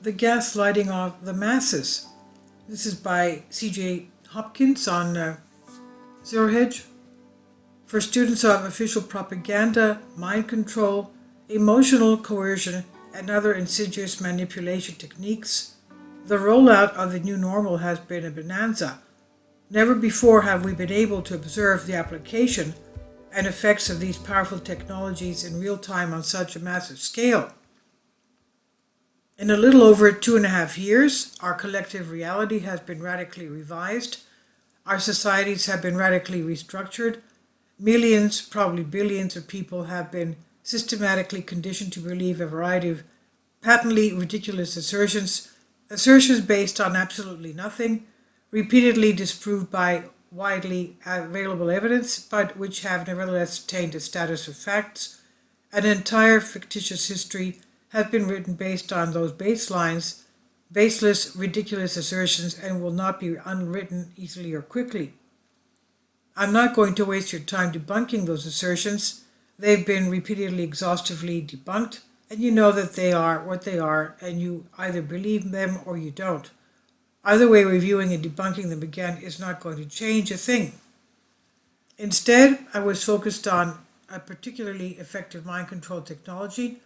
The Gaslighting of the Masses. This is by C.J. Hopkins on Zero Hedge. For students of official propaganda, mind control, emotional coercion, and other insidious manipulation techniques, the rollout of the new normal has been a bonanza. Never before have we been able to observe the application and effects of these powerful technologies in real time on such a massive scale. In a little over 2.5 years, our collective reality has been radically revised, our societies have been radically restructured, millions, probably billions of people have been systematically conditioned to believe a variety of patently ridiculous assertions based on absolutely nothing, repeatedly disproved by widely available evidence, but which have nevertheless attained a status of facts. An entire fictitious history has been written based on those baselines, baseless, ridiculous assertions, and will not be unwritten easily or quickly. I'm not going to waste your time debunking those assertions. They've been repeatedly, exhaustively debunked, and you know that they are what they are, and you either believe them or you don't. Either way, reviewing and debunking them again is not going to change a thing. Instead, I was focused on a particularly effective mind control technology,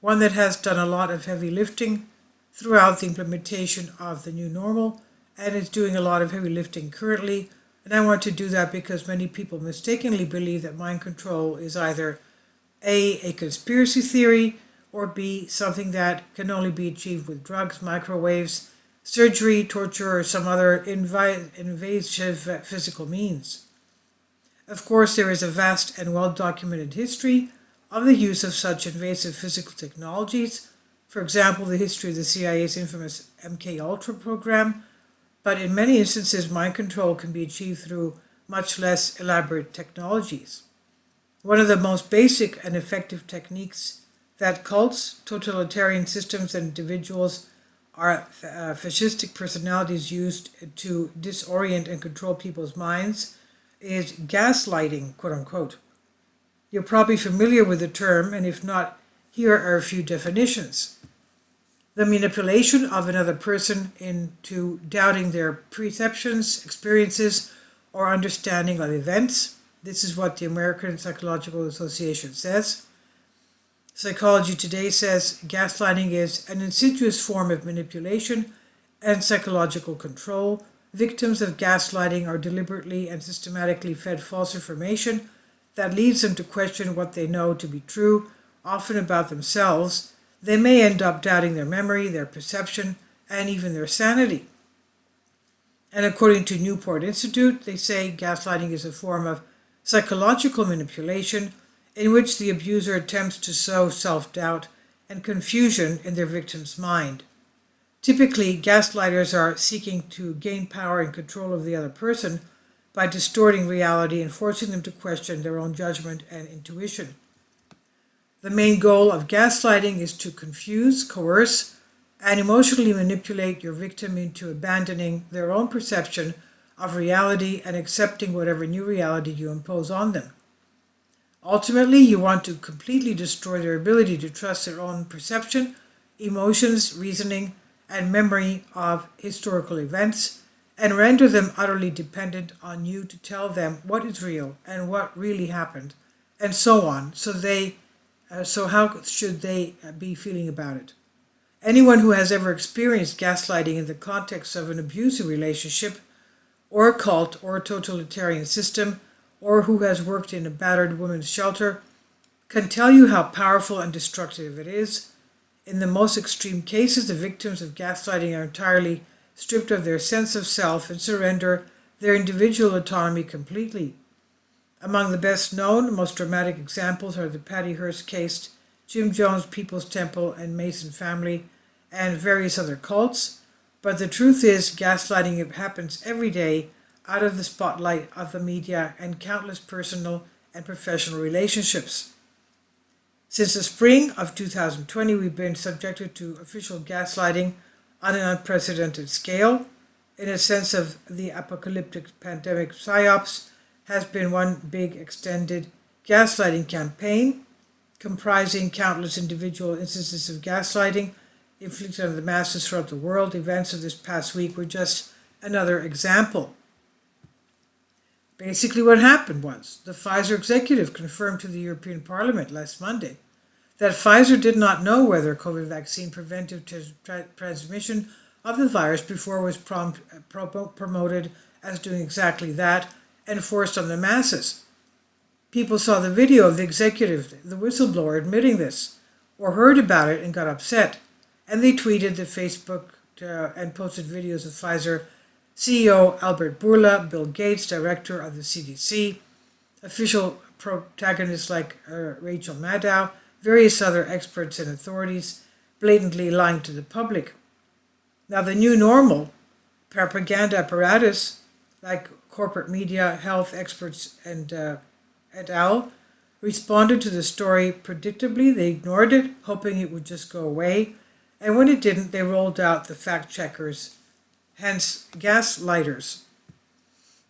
one that has done a lot of heavy lifting throughout the implementation of the new normal and is doing a lot of heavy lifting currently. And I want to do that because many people mistakenly believe that mind control is either a conspiracy theory, or B, something that can only be achieved with drugs, microwaves, surgery, torture, or some other invasive physical means. Of course, there is a vast and well-documented history of the use of such invasive physical technologies, for example, the history of the CIA's infamous MK Ultra program, but in many instances, mind control can be achieved through much less elaborate technologies. One of the most basic and effective techniques that cults, totalitarian systems, and individuals are fascistic personalities used to disorient and control people's minds is gaslighting, quote unquote. You're probably familiar with the term, and if not, here are a few definitions. The manipulation of another person into doubting their perceptions, experiences, or understanding of events. This is what the American Psychological Association says. Psychology Today says gaslighting is an insidious form of manipulation and psychological control. Victims of gaslighting are deliberately and systematically fed false information that leads them to question what they know to be true, often about themselves. They may end up doubting their memory, their perception, and even their sanity. And according to Newport Institute, they say gaslighting is a form of psychological manipulation in which the abuser attempts to sow self-doubt and confusion in their victim's mind. Typically, gaslighters are seeking to gain power and control of the other person by distorting reality and forcing them to question their own judgment and intuition. The main goal of gaslighting is to confuse, coerce, and emotionally manipulate your victim into abandoning their own perception of reality and accepting whatever new reality you impose on them. Ultimately, you want to completely destroy their ability to trust their own perception, emotions, reasoning, and memory of historical events, and render them utterly dependent on you to tell them what is real and what really happened, and so on. So how should they be feeling about it? Anyone who has ever experienced gaslighting in the context of an abusive relationship, or a cult, or a totalitarian system, or who has worked in a battered women's shelter, can tell you how powerful and destructive it is. In the most extreme cases, the victims of gaslighting are entirely stripped of their sense of self and surrender their individual autonomy completely. Among the best known, most dramatic examples are the Patty Hearst case, Jim Jones People's Temple and Mason family, and various other cults. But the truth is, gaslighting happens every day out of the spotlight of the media and countless personal and professional relationships. Since the spring of 2020, we've been subjected to official gaslighting on an unprecedented scale. In a sense of the apocalyptic pandemic psyops has been one big extended gaslighting campaign comprising countless individual instances of gaslighting inflicted on the masses throughout the world. Events of this past week were just another example. Basically what happened was the Pfizer executive confirmed to the European Parliament last Monday that Pfizer did not know whether COVID vaccine prevented transmission of the virus before it was promoted as doing exactly that and forced on the masses. People saw the video of the executive, the whistleblower, admitting this, or heard about it and got upset, and they tweeted the Facebook and posted videos of Pfizer CEO Albert Bourla, Bill Gates, director of the CDC, official protagonists like Rachel Maddow, various other experts and authorities, blatantly lying to the public. Now, the new normal propaganda apparatus, like corporate media, health experts, and et al., responded to the story predictably. They ignored it, hoping it would just go away. And when it didn't, they rolled out the fact checkers, hence gaslighters.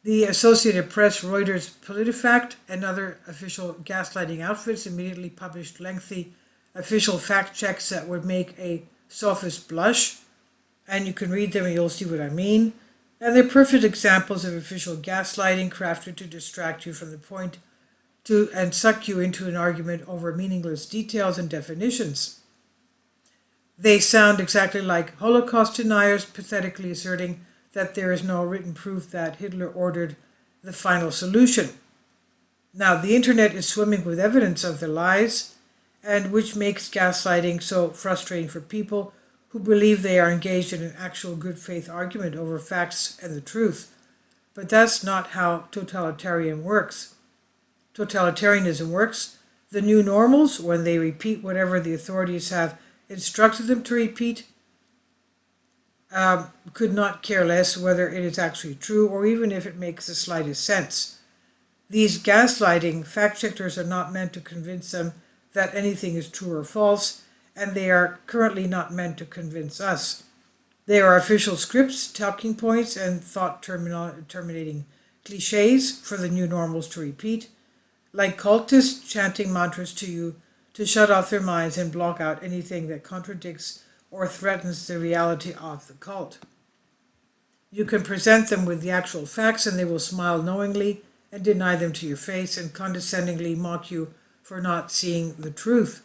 The Associated Press, Reuters, PolitiFact, and other official gaslighting outfits immediately published lengthy official fact checks that would make a sophist blush. And you can read them and you'll see what I mean. And they're perfect examples of official gaslighting crafted to distract you from the point and suck you into an argument over meaningless details and definitions. They sound exactly like Holocaust deniers pathetically asserting that there is no written proof that Hitler ordered the final solution. Now, the internet is swimming with evidence of the lies, and which makes gaslighting so frustrating for people who believe they are engaged in an actual good faith argument over facts and the truth. But that's not how totalitarianism works. The new normals, when they repeat whatever the authorities have instructed them to repeat, could not care less whether it is actually true or even if it makes the slightest sense. These gaslighting fact checkers are not meant to convince them that anything is true or false, and they are currently not meant to convince us. They are official scripts, talking points, and thought-terminating cliches for the new normals to repeat, like cultists chanting mantras to you to shut off their minds and block out anything that contradicts or threatens the reality of the cult. You can present them with the actual facts and they will smile knowingly and deny them to your face and condescendingly mock you for not seeing the truth.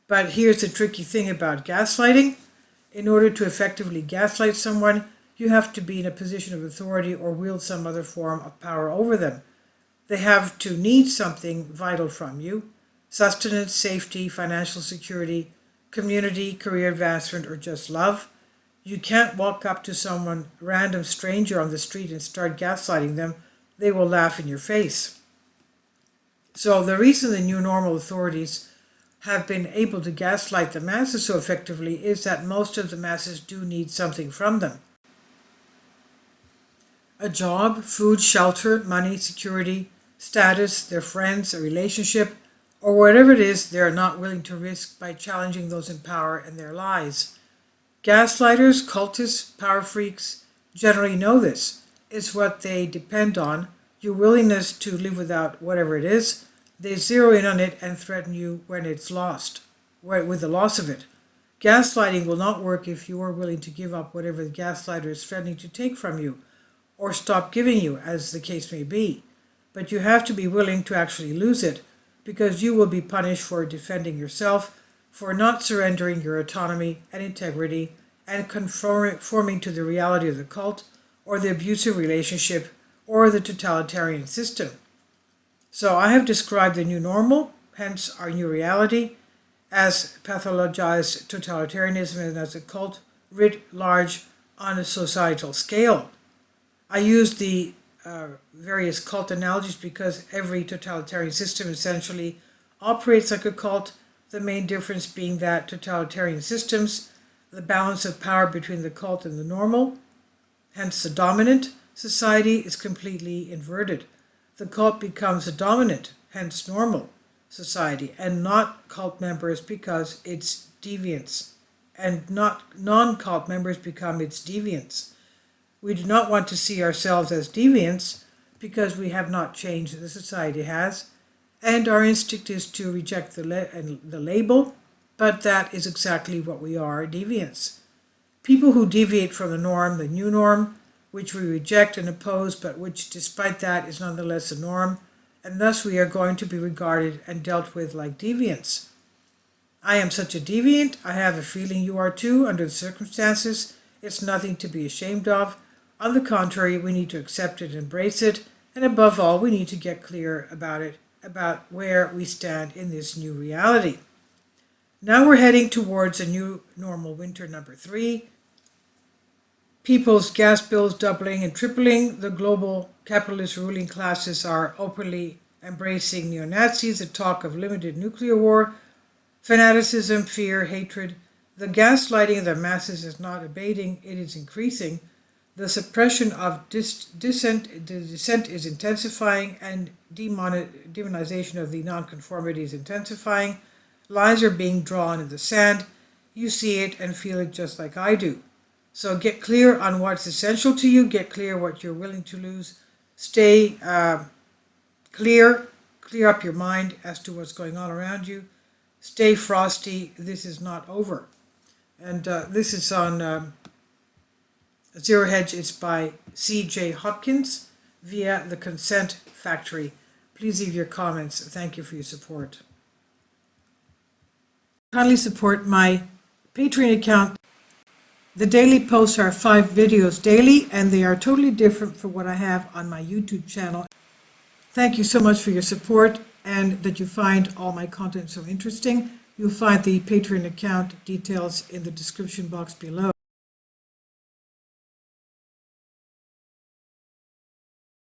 But here's the tricky thing about gaslighting. In order to effectively gaslight someone, you have to be in a position of authority or wield some other form of power over them. They have to need something vital from you: sustenance, safety, financial security, community, career advancement, or just love. You can't walk up to someone, random stranger on the street, and start gaslighting them. They will laugh in your face. So the reason the new normal authorities have been able to gaslight the masses so effectively is that most of the masses do need something from them. A job, food, shelter, money, security, status, their friends, a relationship, or whatever it is they are not willing to risk by challenging those in power and their lies. Gaslighters, cultists, power freaks generally know this. It's what they depend on, your willingness to live without whatever it is. They zero in on it and threaten you when it's lost, with the loss of it. Gaslighting will not work if you are willing to give up whatever the gaslighter is threatening to take from you, or stop giving you, as the case may be. But you have to be willing to actually lose it, because you will be punished for defending yourself, for not surrendering your autonomy and integrity and conforming to the reality of the cult or the abusive relationship or the totalitarian system. So I have described the new normal, hence our new reality, as pathologized totalitarianism and as a cult writ large on a societal scale. I use the various cult analogies because every totalitarian system essentially operates like a cult, the main difference being that totalitarian systems, the balance of power between the cult and the normal, hence the dominant society, is completely inverted. The cult becomes a dominant, hence normal, society, and not cult members because it's deviants, and not non-cult members become its deviants. We do not want to see ourselves as deviants because we have not changed, the society has, and our instinct is to reject the label but that is exactly what we are, deviants. People who deviate from the norm, the new norm, which we reject and oppose, but which despite that is nonetheless a norm, and thus we are going to be regarded and dealt with like deviants. I am such a deviant, I have a feeling you are too, under the circumstances. It's nothing to be ashamed of. On the contrary, we need to accept it and embrace it, and above all, we need to get clear about it, about where we stand in this new reality. Now we're heading towards a new normal winter number 3. People's gas bills doubling and tripling. The global capitalist ruling classes are openly embracing neo-Nazis, the talk of limited nuclear war, fanaticism, fear, hatred. The gaslighting of the masses is not abating, it is increasing. The suppression of dissent is intensifying, and demonization of the nonconformity is intensifying. Lines are being drawn in the sand. You see it and feel it just like I do. So get clear on what's essential to you. Get clear what you're willing to lose. Stay clear. Clear up your mind as to what's going on around you. Stay frosty. This is not over. And this is on Zero Hedge. It's by C.J. Hopkins via the Consent Factory. Please leave your comments. Thank you for your support. Kindly support my Patreon account. The daily posts are 5 videos daily, and they are totally different from what I have on my YouTube channel. Thank you so much for your support and that you find all my content so interesting. You'll find the Patreon account details in the description box below.